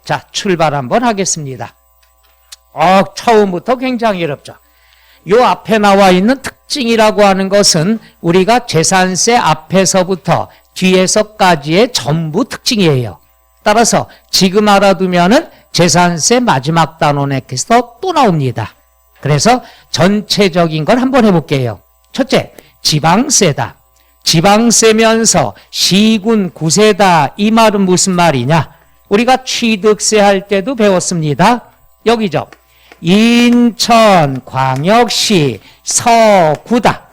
자, 출발 한번 하겠습니다. 처음부터 굉장히 어렵죠. 요 앞에 나와 있는 특징이라고 하는 것은 우리가 재산세 앞에서부터 뒤에서까지의 전부 특징이에요. 따라서 지금 알아두면은 재산세 마지막 단원에서 또 나옵니다. 그래서 전체적인 걸 한번 해볼게요. 첫째, 지방세다. 지방세면서 시군 구세다. 이 말은 무슨 말이냐? 우리가 취득세 할 때도 배웠습니다. 여기죠. 인천광역시 서구다.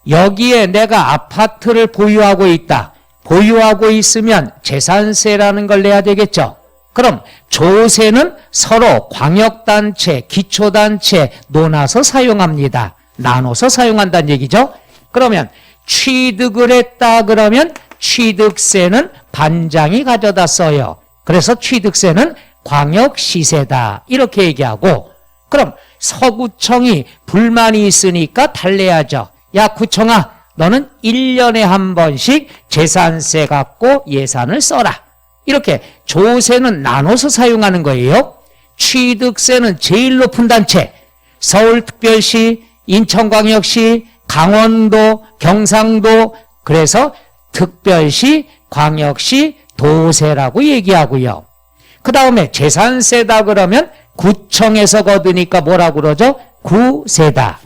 여기에 내가 아파트를 보유하고 있다. 보유하고 있으면 재산세라는 걸 내야 되겠죠. 그럼 조세는 서로 광역단체, 기초단체 나눠서 사용합니다. 나눠서 사용한다는 얘기죠. 그러면 취득을 했다 그러면 취득세는 반장이 가져다 써요. 그래서 취득세는 광역시세다 이렇게 얘기하고, 그럼 서구청이 불만이 있으니까 달래야죠. 야 구청아, 너는 1년에 한 번씩 재산세 갖고 예산을 써라. 이렇게 조세는 나눠서 사용하는 거예요. 취득세는 제일 높은 단체, 서울특별시, 인천광역시, 강원도, 경상도, 그래서 특별시, 광역시, 도세라고 얘기하고요. 그 다음에 재산세다 그러면 구청에서 거두니까 뭐라고 그러죠? 구세다.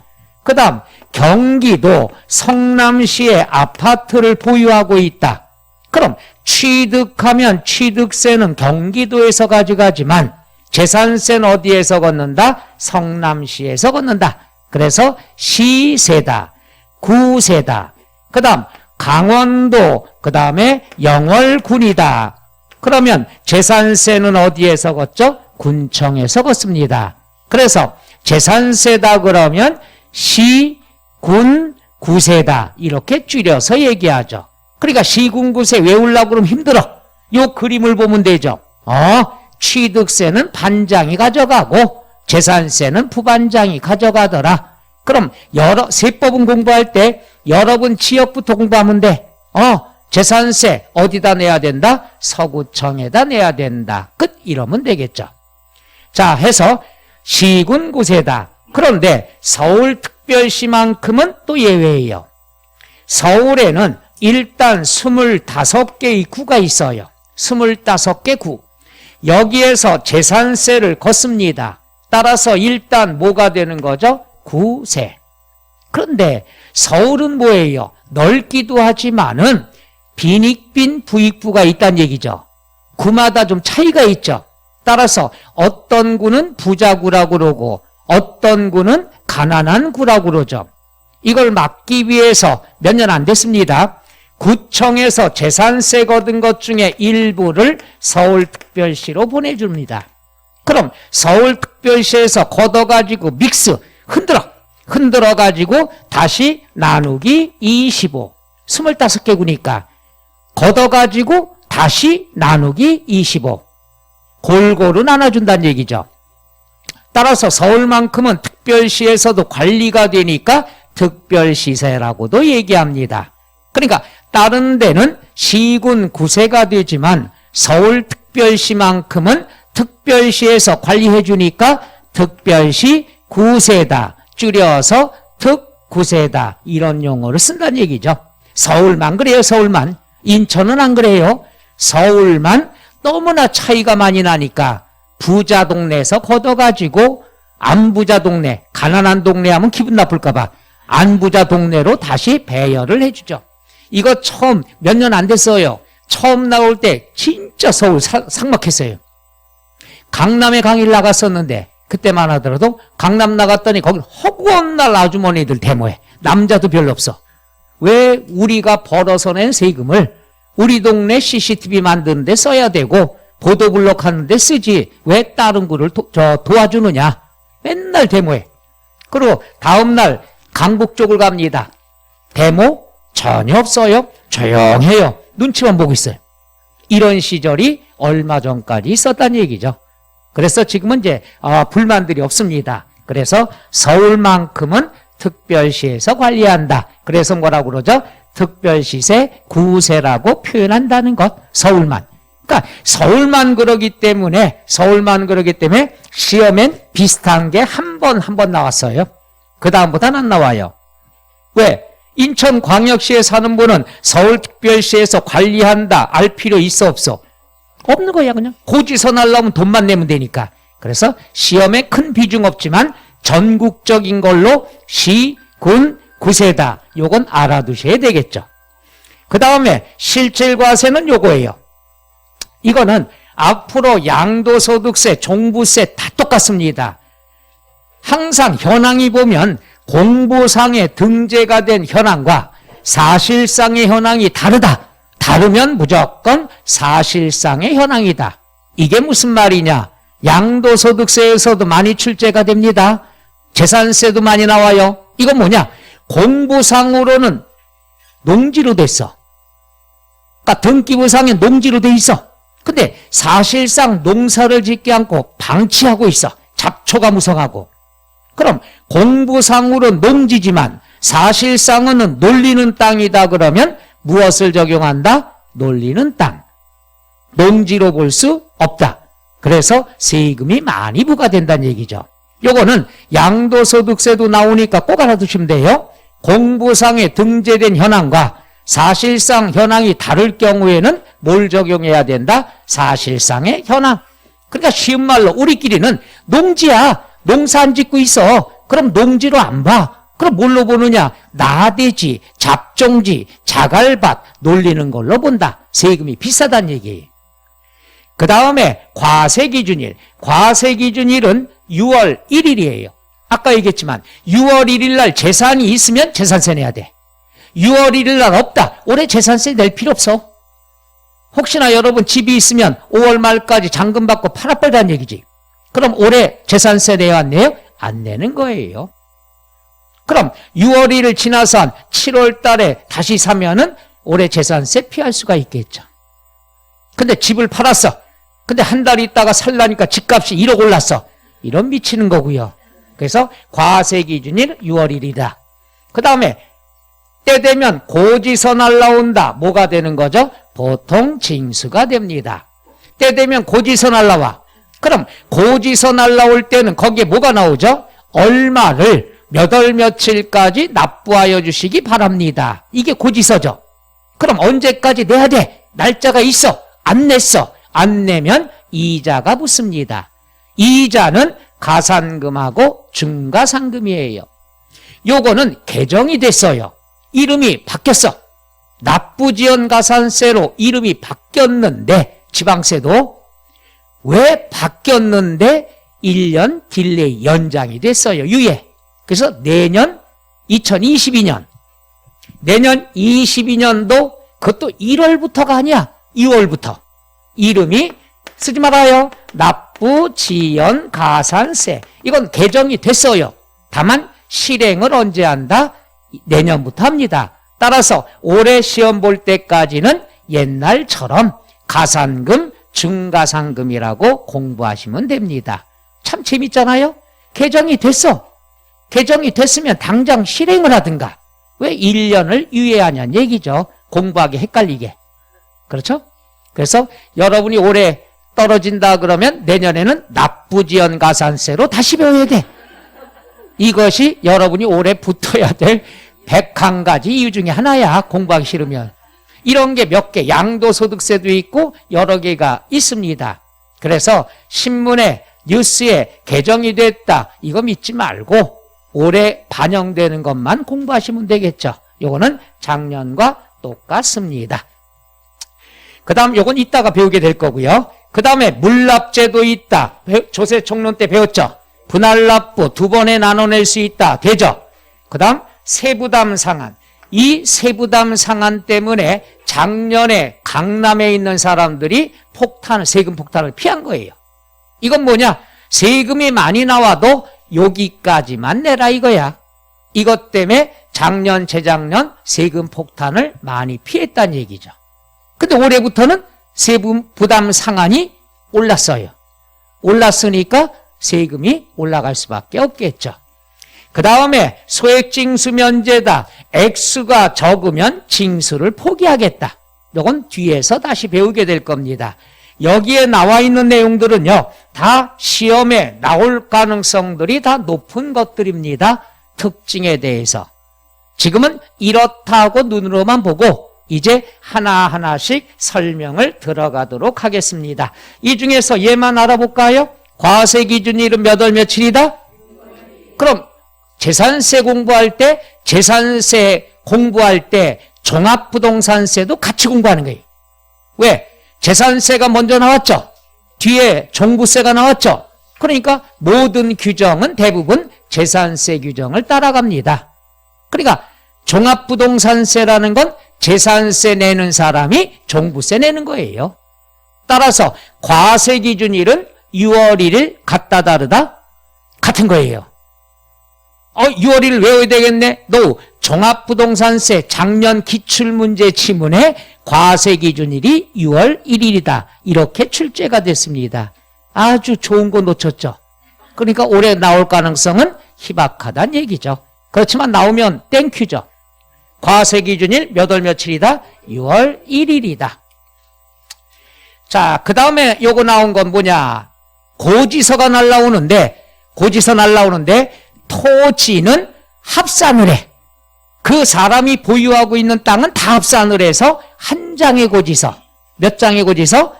그 다음 경기도 성남시에 아파트를 보유하고 있다. 그럼 취득하면 취득세는 경기도에서 가져가지만 재산세는 어디에서 걷는다? 성남시에서 걷는다. 그래서 시세다. 구세다. 그 다음 강원도, 그 다음에 영월군이다. 그러면 재산세는 어디에서 걷죠? 군청에서 걷습니다. 그래서 재산세다 그러면 시, 군, 구세다 이렇게 줄여서 얘기하죠. 그러니까 시군구세 외우려고 그러면 힘들어. 요 그림을 보면 되죠. 취득세는 반장이 가져가고 재산세는 부반장이 가져가더라. 그럼 세법은 공부할 때 여러분 지역부터 공부하면 돼. 재산세 어디다 내야 된다? 서구청에다 내야 된다. 끝. 이러면 되겠죠. 자, 해서 시군구세다. 그런데 서울특별시만큼은 또 예외예요. 서울에는 일단 25개의 구가 있어요. 25개 구. 여기에서 재산세를 걷습니다. 따라서 일단 뭐가 되는 거죠? 구세. 그런데 서울은 뭐예요? 넓기도 하지만은 빈익빈 부익부가 있다는 얘기죠. 구마다 좀 차이가 있죠. 따라서 어떤 구는 부자구라고 그러고 어떤 구는 가난한 구라고 그러죠. 이걸 막기 위해서 몇 년 안 됐습니다. 구청에서 재산세 거둔 것 중에 일부를 서울특별시로 보내줍니다. 그럼 서울특별시에서 걷어가지고 믹스 흔들어가지고 다시 나누기 25 25개 구니까 걷어가지고 다시 나누기 25 골고루 나눠준다는 얘기죠. 따라서 서울만큼은 특별시에서도 관리가 되니까 특별시세라고도 얘기합니다. 그러니까 다른 데는 시군 구세가 되지만 서울특별시만큼은 특별시에서 관리해 주니까 특별시 구세다. 줄여서 특구세다. 이런 용어를 쓴다는 얘기죠. 서울만 그래요. 서울만. 인천은 안 그래요. 서울만 너무나 차이가 많이 나니까 부자 동네에서 걷어가지고 안 부자 동네, 가난한 동네 하면 기분 나쁠까 봐 안 부자 동네로 다시 배열을 해주죠. 이거 처음 몇 년 안 됐어요. 처음 나올 때 진짜 서울 삭막했어요. 강남에 강의를 나갔었는데 그때만 하더라도 강남 나갔더니 거기 허구한 날 아주머니들 데모해. 남자도 별로 없어. 왜 우리가 벌어서 낸 세금을 우리 동네 CCTV 만드는 데 써야 되고 보도블록 하는 데 쓰지 왜 다른 구를 도와주느냐. 맨날 데모해. 그리고 다음날 강북 쪽을 갑니다. 데모 전혀 없어요. 조용해요. 눈치만 보고 있어요. 이런 시절이 얼마 전까지 있었다는 얘기죠. 그래서 지금은 이제 불만들이 없습니다. 그래서 서울만큼은 특별시에서 관리한다. 그래서 뭐라고 그러죠? 특별시세 구세라고 표현한다는 것. 서울만. 그러니까 서울만 그러기 때문에 시험엔 비슷한 게 한 번 나왔어요. 그 다음보다는 안 나와요. 왜? 인천광역시에 사는 분은 서울특별시에서 관리한다 알 필요 있어 없어? 없는 거야. 그냥 고지서 날라오면 돈만 내면 되니까. 그래서 시험에 큰 비중 없지만 전국적인 걸로 시, 군, 구세다. 요건 알아두셔야 되겠죠. 그 다음에 실질과세는 요거예요. 이거는 앞으로 양도소득세, 종부세 다 똑같습니다. 항상 현황이 보면 공보상에 등재가 된 현황과 사실상의 현황이 다르다. 다르면 무조건 사실상의 현황이다. 이게 무슨 말이냐? 양도소득세에서도 많이 출제가 됩니다. 재산세도 많이 나와요. 이건 뭐냐? 공보상으로는 농지로 됐어. 그러니까 등기부상에 농지로 돼 있어. 근데 사실상 농사를 짓지 않고 방치하고 있어. 잡초가 무성하고. 그럼 공부상으로 농지지만 사실상은 놀리는 땅이다 그러면 무엇을 적용한다? 놀리는 땅. 농지로 볼 수 없다. 그래서 세금이 많이 부과된다는 얘기죠. 요거는 양도소득세도 나오니까 꼭 알아두시면 돼요. 공부상에 등재된 현황과 사실상 현황이 다를 경우에는 뭘 적용해야 된다? 사실상의 현황. 그러니까 쉬운 말로 우리끼리는 농지야. 농사 안 짓고 있어. 그럼 농지로 안 봐. 그럼 뭘로 보느냐? 나대지, 잡종지, 자갈밭 놀리는 걸로 본다. 세금이 비싸다는 얘기예요. 그 다음에 과세기준일. 과세기준일은 6월 1일이에요. 아까 얘기했지만 6월 1일 날 재산이 있으면 재산세 내야 돼. 6월 1일 날 없다. 올해 재산세 낼 필요 없어. 혹시나 여러분 집이 있으면 5월 말까지 잔금 받고 팔아버리라는 얘기지. 그럼 올해 재산세 내야 안 내요? 안 내는 거예요. 그럼 6월 1일 지나서 한 7월 달에 다시 사면은 올해 재산세 피할 수가 있겠죠. 근데 집을 팔았어. 근데 한 달 있다가 살라니까 집값이 1억 올랐어. 이런 미치는 거고요. 그래서 과세기준일 6월 1일이다. 그 다음에 때 되면 고지서 날라온다. 뭐가 되는 거죠? 보통 징수가 됩니다. 때 되면 고지서 날라와. 그럼 고지서 날라올 때는 거기에 뭐가 나오죠? 얼마를 몇 월 며칠까지 납부하여 주시기 바랍니다. 이게 고지서죠. 그럼 언제까지 내야 돼? 날짜가 있어. 안 냈어. 안 내면 이자가 붙습니다. 이자는 가산금하고 중과상금이에요. 요거는 개정이 됐어요. 이름이 바뀌었어. 납부지연가산세로 이름이 바뀌었는데 지방세도 왜 바뀌었는데 1년 딜레이 연장이 됐어요. 유예. 그래서 내년 2022년 내년 22년도 그것도 1월부터가 아니야. 2월부터 이름이 쓰지 말아요. 납부지연가산세. 이건 개정이 됐어요. 다만 실행을 언제 한다? 내년부터 합니다. 따라서 올해 시험 볼 때까지는 옛날처럼 가산금, 중가상금이라고 공부하시면 됩니다. 참 재밌잖아요. 개정이 됐어. 개정이 됐으면 당장 실행을 하든가. 왜 1년을 유예하냐는 얘기죠. 공부하기 헷갈리게. 그렇죠? 그래서 여러분이 올해 떨어진다 그러면 내년에는 납부지연가산세로 다시 배워야 돼. 이것이 여러분이 올해 붙어야 될 101가지 이유 중에 하나야. 공부하기 싫으면. 이런 게 몇 개, 양도소득세도 있고 여러 개가 있습니다. 그래서 신문에 뉴스에 개정이 됐다. 이거 믿지 말고 올해 반영되는 것만 공부하시면 되겠죠. 이거는 작년과 똑같습니다. 그 다음 요건 이따가 배우게 될 거고요. 그 다음에 물납제도 있다. 조세총론 때 배웠죠. 분할납부 2번에 나눠낼 수 있다. 되죠. 그 다음 세부담 상한. 이 세부담 상한 때문에 작년에 강남에 있는 사람들이 세금 폭탄을 피한 거예요. 이건 뭐냐? 세금이 많이 나와도 여기까지만 내라 이거야. 이것 때문에 작년, 재작년 세금 폭탄을 많이 피했다는 얘기죠. 근데 올해부터는 세금 부담 상한이 올랐어요. 올랐으니까 세금이 올라갈 수밖에 없겠죠. 그 다음에 소액징수 면제다. 액수가 적으면 징수를 포기하겠다. 이건 뒤에서 다시 배우게 될 겁니다. 여기에 나와 있는 내용들은요, 다 시험에 나올 가능성들이 다 높은 것들입니다. 특징에 대해서. 지금은 이렇다고 눈으로만 보고 이제 하나하나씩 설명을 들어가도록 하겠습니다. 이 중에서 얘만 알아볼까요? 과세 기준일은 몇 월 며칠이다? 그럼 재산세 공부할 때 종합부동산세도 같이 공부하는 거예요. 왜? 재산세가 먼저 나왔죠. 뒤에 종부세가 나왔죠. 그러니까 모든 규정은 대부분 재산세 규정을 따라갑니다. 그러니까 종합부동산세라는 건 재산세 내는 사람이 종부세 내는 거예요. 따라서 과세기준일은 6월 1일 같다 다르다? 같은 거예요. 6월 1일 외워야 되겠네. 너 종합부동산세 작년 기출문제 지문에 과세기준일이 6월 1일이다. 이렇게 출제가 됐습니다. 아주 좋은 거 놓쳤죠. 그러니까 올해 나올 가능성은 희박하다는 얘기죠. 그렇지만 나오면 땡큐죠. 과세기준일 몇 월 며칠이다? 6월 1일이다. 자, 그 다음에 요거 나온 건 뭐냐? 고지서가 날라오는데 토지는 합산을 해. 그 사람이 보유하고 있는 땅은 다 합산을 해서 한 장의 고지서. 몇 장의 고지서?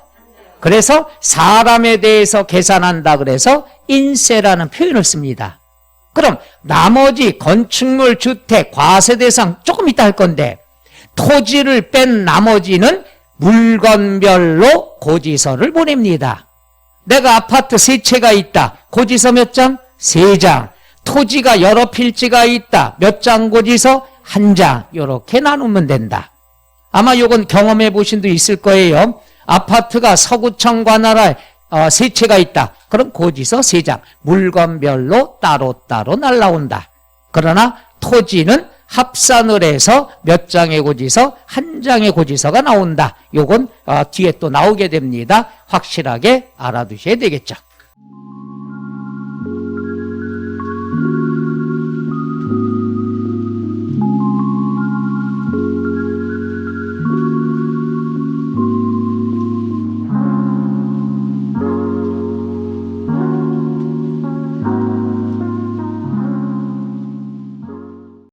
그래서 사람에 대해서 계산한다 그래서 인세라는 표현을 씁니다. 그럼 나머지 건축물, 주택, 과세 대상 조금 이따 할 건데 토지를 뺀 나머지는 물건별로 고지서를 보냅니다. 내가 아파트 3채가 있다. 고지서 몇 장? 3장. 토지가 여러 필지가 있다. 몇 장 고지서? 1장. 이렇게 나누면 된다. 아마 요건 경험해 보신 분 있을 거예요. 아파트가 서구청 관할에 3채가 있다. 그럼 고지서 3장. 물건별로 따로따로 날라온다. 그러나 토지는 합산을 해서 몇 장의 고지서? 1장의 고지서가 나온다. 요건 뒤에 또 나오게 됩니다. 확실하게 알아두셔야 되겠죠.